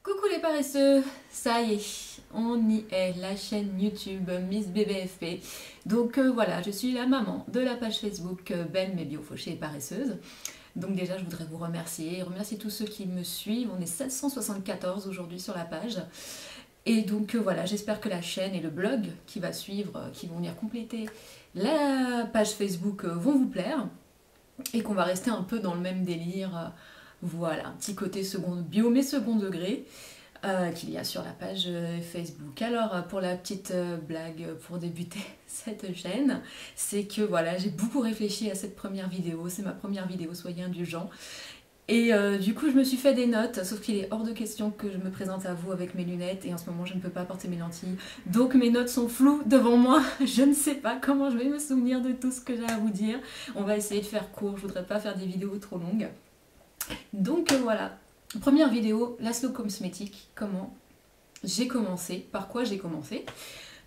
Coucou les paresseux, ça y est, on y est, la chaîne YouTube Miss BBFP. Donc voilà, je suis la maman de la page Facebook Ben mes biofauchées et paresseuses. Donc déjà, je voudrais vous remercier tous ceux qui me suivent. On est 774 aujourd'hui sur la page. Et donc voilà, j'espère que la chaîne et le blog qui va suivre, qui vont venir compléter la page Facebook vont vous plaire. Et qu'on va rester un peu dans le même délire. Voilà, un petit côté bio mais second degré qu'il y a sur la page Facebook. Alors pour la petite blague pour débuter cette chaîne, c'est que voilà, j'ai beaucoup réfléchi à cette première vidéo, c'est ma première vidéo, soyez indulgents. Et du coup je me suis fait des notes, sauf qu'il est hors de question que je me présente à vous avec mes lunettes et en ce moment je ne peux pas porter mes lentilles. Donc mes notes sont floues devant moi, je ne sais pas comment je vais me souvenir de tout ce que j'ai à vous dire. On va essayer de faire court, je voudrais pas faire des vidéos trop longues. Donc voilà, première vidéo, la slow cosmétique, comment j'ai commencé, par quoi j'ai commencé.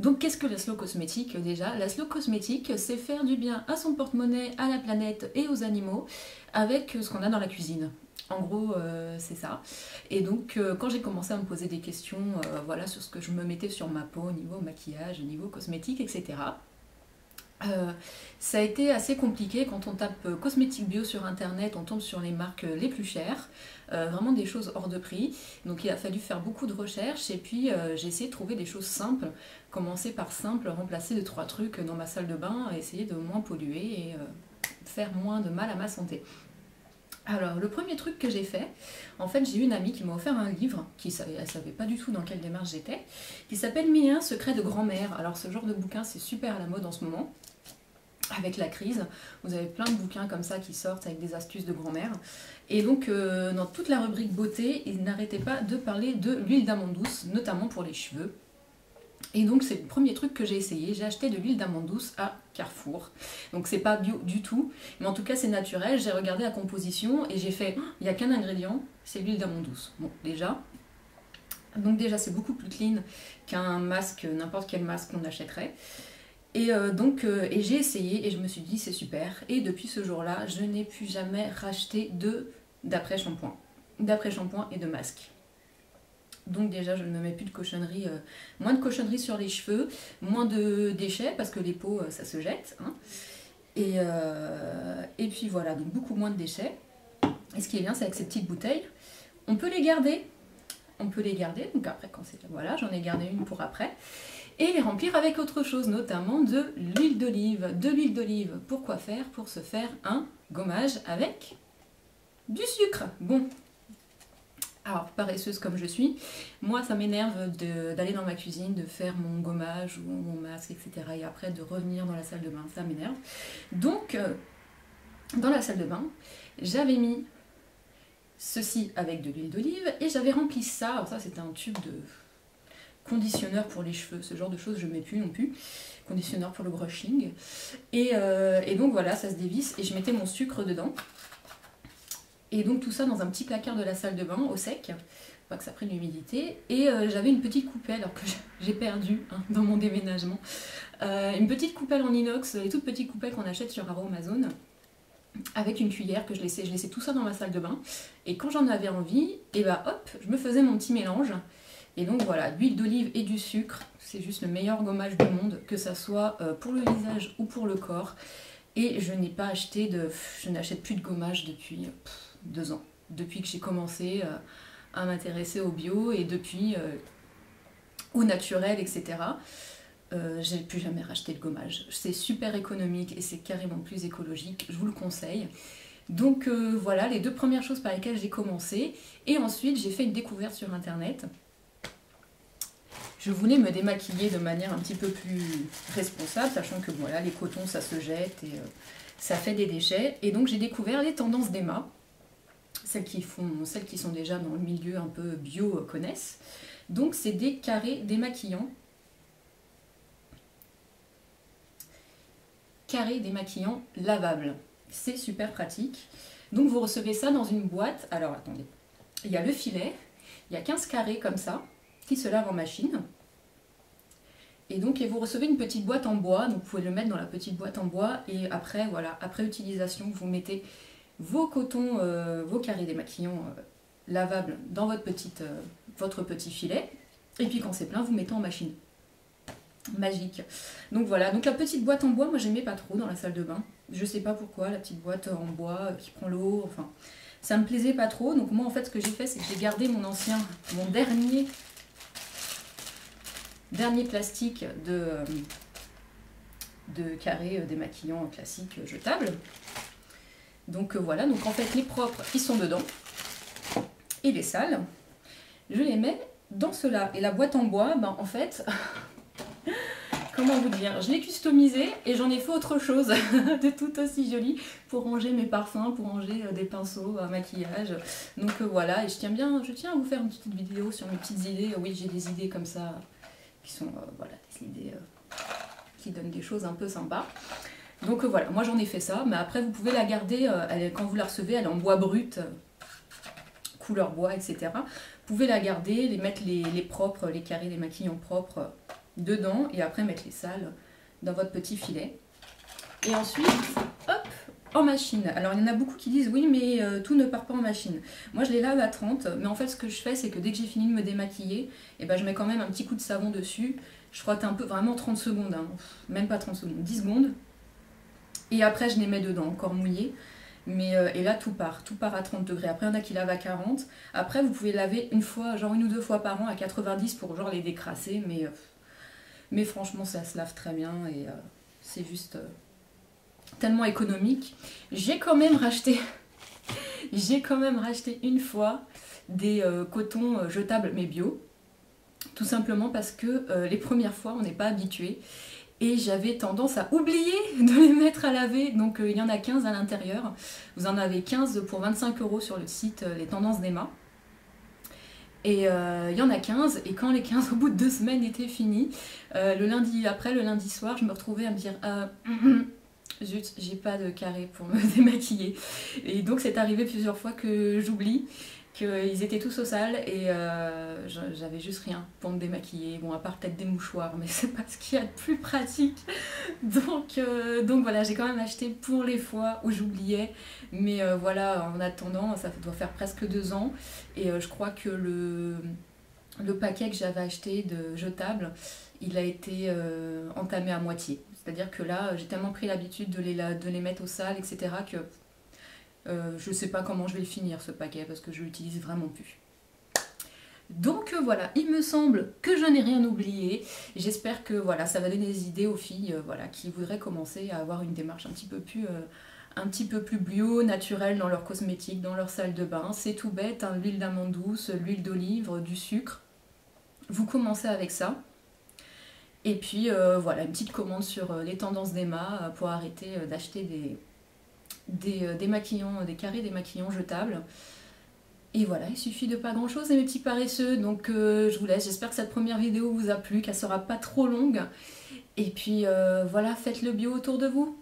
Donc qu'est-ce que la slow cosmétique déjà? La slow cosmétique, c'est faire du bien à son porte-monnaie, à la planète et aux animaux avec ce qu'on a dans la cuisine. En gros, c'est ça. Et donc, quand j'ai commencé à me poser des questions voilà, sur ce que je me mettais sur ma peau, au niveau maquillage, au niveau cosmétique, etc., ça a été assez compliqué. Quand on tape cosmétique bio sur internet, on tombe sur les marques les plus chères, vraiment des choses hors de prix. Donc il a fallu faire beaucoup de recherches et puis j'ai essayé de trouver des choses simples, commencer par simple, remplacer 2-3 trucs dans ma salle de bain, essayer de moins polluer et faire moins de mal à ma santé. Alors le premier truc que j'ai fait, en fait j'ai une amie qui m'a offert un livre, elle savait pas du tout dans quelle démarche j'étais, qui s'appelle 1001 secrets de grand-mère. Alors ce genre de bouquin c'est super à la mode en ce moment. Avec la crise, vous avez plein de bouquins comme ça qui sortent avec des astuces de grand-mère. Et donc, dans toute la rubrique beauté, ils n'arrêtaient pas de parler de l'huile d'amande douce, notamment pour les cheveux. Et donc, c'est le premier truc que j'ai essayé. J'ai acheté de l'huile d'amande douce à Carrefour. Donc, c'est pas bio du tout, mais en tout cas, c'est naturel. J'ai regardé la composition et j'ai fait, il n'y a qu'un ingrédient, c'est l'huile d'amande douce. Bon, déjà. Donc, déjà, c'est beaucoup plus clean qu'un masque, n'importe quel masque qu'on achèterait. Et et j'ai essayé et je me suis dit c'est super. Et depuis ce jour-là, je n'ai plus jamais racheté d'après-shampoing et de masque. Donc déjà, je ne me mets plus de cochonneries, moins de cochonneries sur les cheveux, moins de déchets parce que les peaux, ça se jette. Hein. Et puis voilà, donc beaucoup moins de déchets. Et ce qui est bien, c'est avec ces petites bouteilles, on peut les garder. Donc après, quand c'est voilà, j'en ai gardé une pour après. Et les remplir avec autre chose, notamment de l'huile d'olive. De l'huile d'olive, pourquoi faire? Pour se faire un gommage avec du sucre. Bon, alors paresseuse comme je suis, moi ça m'énerve d'aller dans ma cuisine, de faire mon gommage ou mon masque, etc. Et après de revenir dans la salle de bain, ça m'énerve. Donc, dans la salle de bain, j'avais mis ceci avec de l'huile d'olive et j'avais rempli ça, alors ça c'était un tube de conditionneur pour les cheveux, ce genre de choses je ne mets plus non plus, conditionneur pour le brushing, et donc voilà, ça se dévisse et je mettais mon sucre dedans, et donc tout ça dans un petit placard de la salle de bain au sec, pas que ça prenne l'humidité, et j'avais une petite coupelle, alors que j'ai perdu hein, dans mon déménagement, une petite coupelle en inox, les toutes petites coupelles qu'on achète sur Amazon, avec une cuillère que je laissais tout ça dans ma salle de bain, et quand j'en avais envie, et bah hop, je me faisais mon petit mélange. Et donc voilà, l'huile d'olive et du sucre, c'est juste le meilleur gommage du monde, que ça soit pour le visage ou pour le corps. Et je n'ai pas acheté je n'achète plus de gommage depuis 2 ans. Depuis que j'ai commencé à m'intéresser au bio et depuis au naturel, etc. J'ai plus jamais racheté de gommage. C'est super économique et c'est carrément plus écologique, je vous le conseille. Donc voilà les 2 premières choses par lesquelles j'ai commencé. Et ensuite j'ai fait une découverte sur internet. Je voulais me démaquiller de manière un petit peu plus responsable, sachant que voilà, les cotons ça se jette et ça fait des déchets. Et donc j'ai découvert les tendances d'Emma, celles qui sont déjà dans le milieu un peu bio connaissent. Donc c'est des carrés démaquillants. Carrés démaquillants lavables. C'est super pratique. Donc vous recevez ça dans une boîte. Alors attendez, il y a le filet, il y a 15 carrés comme ça, qui se lave en machine. Et donc vous recevez une petite boîte en bois, donc vous pouvez le mettre dans la petite boîte en bois et après voilà, après utilisation, vous mettez vos cotons, vos carrés démaquillants lavables dans votre petite votre petit filet. Et puis quand c'est plein, vous mettez en machine. Magique. Donc voilà, donc la petite boîte en bois, moi j'aimais pas trop dans la salle de bain. Je sais pas pourquoi, la petite boîte en bois qui prend l'eau, enfin, ça me plaisait pas trop. Donc moi en fait ce que j'ai fait, c'est que j'ai gardé mon dernier plastique de carré démaquillant classique jetable. Donc voilà, donc en fait les propres ils sont dedans et les sales je les mets dans cela. Et la boîte en bois, ben en fait comment vous dire, je l'ai customisée et j'en ai fait autre chose de tout aussi joli pour ranger mes parfums, pour ranger des pinceaux à maquillage. Donc voilà, et je tiens à vous faire une petite vidéo sur mes petites idées. Oui, j'ai des idées comme ça qui sont voilà, des idées qui donnent des choses un peu sympas. Donc voilà, moi j'en ai fait ça, mais après vous pouvez la garder, quand vous la recevez, elle est en bois brut, couleur bois, etc. Vous pouvez la garder, les mettre les propres, les carrés, les maquillons propres dedans, et après mettre les sales dans votre petit filet. Et ensuite, hop, en machine. Alors il y en a beaucoup qui disent oui mais tout ne part pas en machine. Moi je les lave à 30, mais en fait ce que je fais c'est que dès que j'ai fini de me démaquiller, et ben, je mets quand même un petit coup de savon dessus. Je frotte un peu, vraiment 30 secondes, hein. Même pas 30 secondes, 10 secondes. Et après je les mets dedans, encore mouillés. Mais, et là tout part à 30 degrés. Après il y en a qui lavent à 40. Après vous pouvez laver une fois, genre une ou deux fois par an à 90 pour genre les décrasser. Mais franchement ça se lave très bien et c'est juste tellement économique. J'ai quand même racheté une fois des cotons jetables mais bio. Tout simplement parce que les premières fois on n'est pas habitué. Et j'avais tendance à oublier de les mettre à laver. Donc il y en a 15 à l'intérieur. Vous en avez 15 pour 25 € sur le site Les Tendances d'Emma. Et il y en a 15. Et quand les 15 au bout de 2 semaines étaient finis, le lundi soir, je me retrouvais à me dire zut, j'ai pas de carré pour me démaquiller. Et donc c'est arrivé plusieurs fois que j'oublie, qu'ils étaient tous au sale et j'avais juste rien pour me démaquiller. Bon, à part peut-être des mouchoirs, mais c'est pas ce qu'il y a de plus pratique. Donc voilà, j'ai quand même acheté pour les fois où j'oubliais. Mais voilà, en attendant, ça doit faire presque 2 ans. Et je crois que le paquet que j'avais acheté de jetables, il a été entamé à moitié. C'est-à-dire que là, j'ai tellement pris l'habitude de les mettre au sale, etc. que je sais pas comment je vais le finir ce paquet parce que je l'utilise vraiment plus. Donc voilà, il me semble que je n'ai rien oublié. J'espère que voilà, ça va donner des idées aux filles voilà, qui voudraient commencer à avoir une démarche un petit peu plus bio, naturelle dans leurs cosmétiques, dans leur salle de bain. C'est tout bête, hein, l'huile d'amande douce, l'huile d'olive, du sucre. Vous commencez avec ça. Et puis voilà, une petite commande sur les tendances d'Emma pour arrêter d'acheter des maquillons, des carrés démaquillants jetables. Et voilà, il suffit de pas grand chose, mes petits paresseux. Donc je vous laisse, j'espère que cette première vidéo vous a plu, qu'elle sera pas trop longue. Et puis voilà, faites le bio autour de vous.